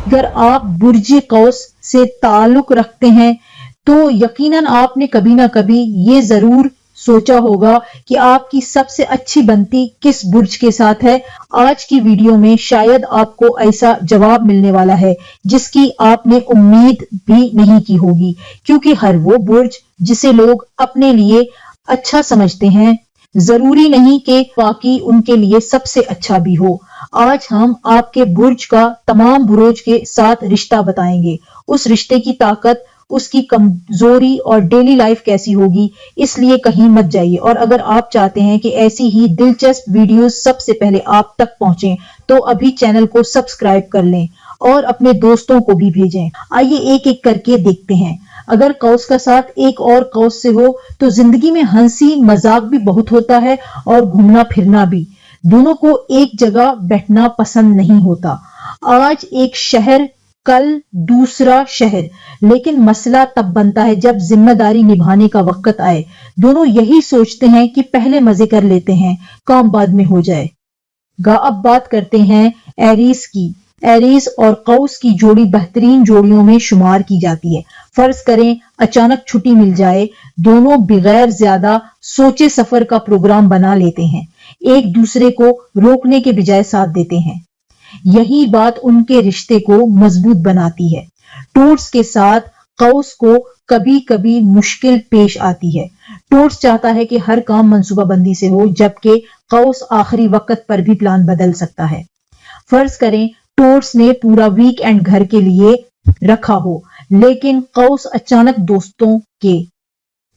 अगर आप बुर्ज कौस से ताल्लुक रखते हैं तो यकीनन आपने कभी ना कभी ये जरूर सोचा होगा कि आपकी सबसे अच्छी बनती किस बुर्ज के साथ है। आज की वीडियो में शायद आपको ऐसा जवाब मिलने वाला है जिसकी आपने उम्मीद भी नहीं की होगी, क्योंकि हर वो बुर्ज जिसे लोग अपने लिए अच्छा समझते हैं जरूरी नहीं कि वाकई उनके लिए सबसे अच्छा भी हो। आज हम आपके बुर्ज का तमाम बुर्ज के साथ रिश्ता बताएंगे, उस रिश्ते की ताकत, उसकी कमजोरी और डेली लाइफ कैसी होगी, इसलिए कहीं मत जाइए। और अगर आप चाहते हैं कि ऐसी ही दिलचस्प वीडियोस सबसे पहले आप तक पहुंचे तो अभी चैनल को सब्सक्राइब कर लें और अपने दोस्तों को भी भेजें। आइए एक एक करके देखते हैं। अगर कौस का साथ एक और कौस से हो तो जिंदगी में हंसी मजाक भी बहुत होता है और घूमना फिरना भी। दोनों को एक जगह बैठना पसंद नहीं होता। आज एक शहर, कल दूसरा शहर, लेकिन मसला तब बनता है जब जिम्मेदारी निभाने का वक्त आए। दोनों यही सोचते हैं कि पहले मजे कर लेते हैं, काम बाद में हो जाएगा। अब बात करते हैं एरीज की। एरीज और कौस की जोड़ी बेहतरीन जोड़ियों में शुमार की जाती है। फर्ज करें अचानक छुट्टी मिल जाए, दोनों बगैर ज्यादा सोचे सफर का प्रोग्राम बना लेते हैं, एक दूसरे को रोकने के बजाय साथ देते हैं। यही बात उनके रिश्ते को मजबूत बनाती है। टोट्स के साथ कौस को कभी कभी मुश्किल पेश आती है। टोट्स चाहता है कि हर काम मंसूबाबंदी से हो, जबकि कौस आखिरी वक्त पर भी प्लान बदल सकता है। फर्ज करें टोट्स ने पूरा वीकेंड घर के लिए रखा हो, लेकिन कौस अचानक दोस्तों के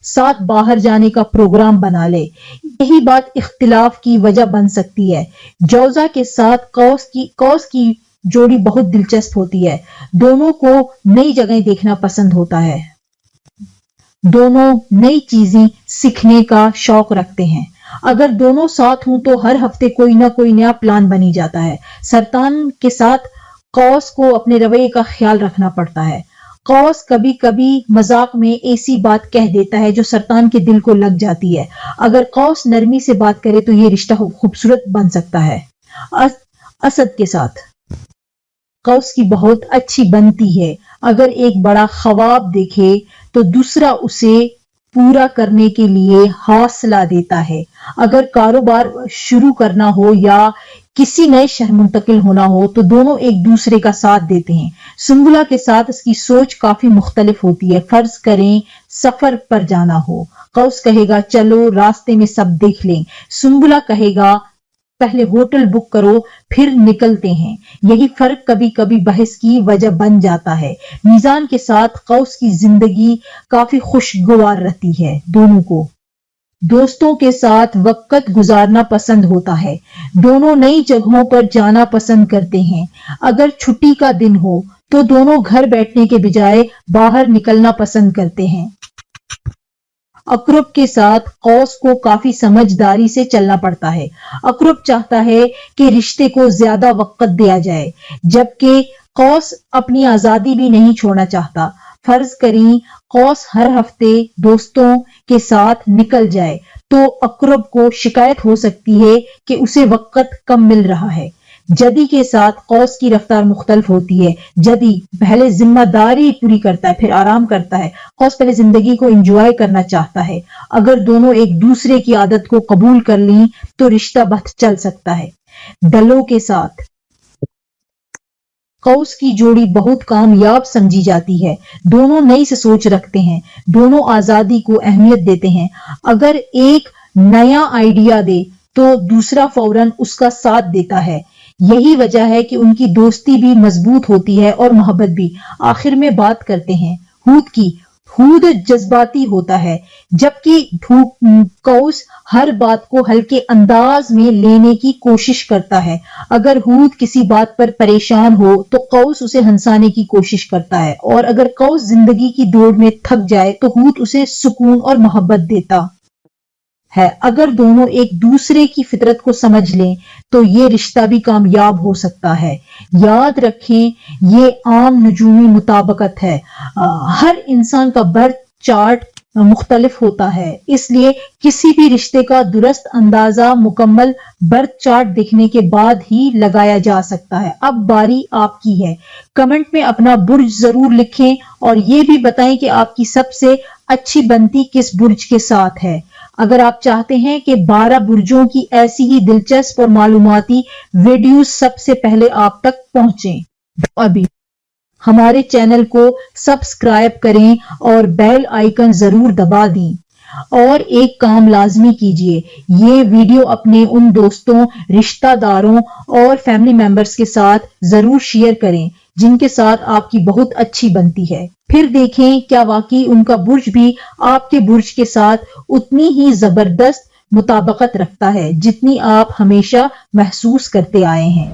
साथ बाहर जाने का प्रोग्राम बना ले। यही बात इख्तिलाफ की वजह बन सकती है। जौजा के साथ कौस की जोड़ी बहुत दिलचस्प होती है। दोनों को नई जगह देखना पसंद होता है। दोनों नई चीजें सीखने का शौक रखते हैं। अगर दोनों साथ हों तो हर हफ्ते कोई ना कोई नया प्लान बनी जाता है। सरतान के साथ कौस को अपने रवैये का ख्याल रखना पड़ता है। कौस कभी कभी मजाक में ऐसी बात कह देता है जो सरतान के दिल को लग जाती है। अगर कौस नरमी से बात करे तो ये रिश्ता खूबसूरत बन सकता है। असद के साथ कौस की बहुत अच्छी बनती है। अगर एक बड़ा ख्वाब देखे तो दूसरा उसे पूरा करने के लिए हौसला देता है। अगर कारोबार शुरू करना हो या किसी नए शहर मुंतकिल होना हो तो दोनों एक दूसरे का साथ देते हैं। सुंबुला के साथ इसकी सोच काफी मुख्तलिफ होती है। फर्ज करें सफर पर जाना हो, कौस कहेगा चलो रास्ते में सब देख लें, सुंबुला कहेगा पहले होटल बुक करो फिर निकलते हैं। यही फर्क कभी कभी बहस की वजह बन जाता है। मीजान के साथ कौस की जिंदगी काफी खुशगवार रहती है। दोनों को दोस्तों के साथ वक्त गुजारना पसंद होता है। दोनों नई जगहों पर जाना पसंद करते हैं। अगर छुट्टी का दिन हो तो दोनों घर बैठने के बजाय बाहर निकलना पसंद करते हैं। अकरब के साथ कौस को काफी समझदारी से चलना पड़ता है। अकरब चाहता है कि रिश्ते को ज्यादा वक्त दिया जाए, जबकि कौस अपनी आजादी भी नहीं छोड़ना चाहता। फर्ज करें कौस हर हफ्ते दोस्तों के साथ निकल जाए तो अकरब को शिकायत हो सकती है कि उसे वक्त कम मिल रहा है। जदी के साथ कौस की रफ्तार मुख्तलिफ होती है। जदी पहले जिम्मेदारी पूरी करता है फिर आराम करता है। कौस पहले जिंदगी को एंजॉय करना चाहता है। अगर दोनों एक दूसरे की आदत को कबूल कर लें तो रिश्ता बहुत चल सकता है। डलों के साथ कौस की जोड़ी बहुत कामयाब समझी जाती है। दोनों नई से सोच रखते हैं, दोनों आजादी को अहमियत देते हैं। अगर एक नया आइडिया दे तो दूसरा फौरन उसका साथ देता है। यही वजह है कि उनकी दोस्ती भी मजबूत होती है और मोहब्बत भी। आखिर में बात करते हैं हूद की। हूद जज्बाती होता है, जबकि कौस हर बात को हल्के अंदाज में लेने की कोशिश करता है। अगर हूद किसी बात पर परेशान हो तो कौस उसे हंसाने की कोशिश करता है, और अगर कौस जिंदगी की दौड़ में थक जाए तो हूद उसे सुकून और मोहब्बत देता है। अगर दोनों एक दूसरे की फितरत को समझ लें तो ये रिश्ता भी कामयाब हो सकता है। याद रखें ये आम नजूमी मुताबकत है। हर इंसान का बर्थ चार्ट मुख्तलिफ होता है, इसलिए किसी भी रिश्ते का दुरुस्त अंदाजा मुकम्मल बर्थ चार्ट देखने के बाद ही लगाया जा सकता है। अब बारी आपकी है। कमेंट में अपना बुर्ज जरूर लिखें और ये भी बताएं कि आपकी सबसे अच्छी बनती किस बुर्ज के साथ है। अगर आप चाहते हैं कि 12 बुर्जों की ऐसी ही दिलचस्प और मालूमाती वीडियो सबसे पहले आप तक पहुंचें, तो अभी हमारे चैनल को सब्सक्राइब करें और बेल आइकन जरूर दबा दें। और एक काम लाजमी कीजिए, ये वीडियो अपने उन दोस्तों, रिश्तेदारों और फैमिली मेंबर्स के साथ जरूर शेयर करें जिनके साथ आपकी बहुत अच्छी बनती है। फिर देखें क्या वाकई उनका बुर्ज भी आपके बुर्ज के साथ उतनी ही जबरदस्त मुताबिकत रखता है जितनी आप हमेशा महसूस करते आए हैं।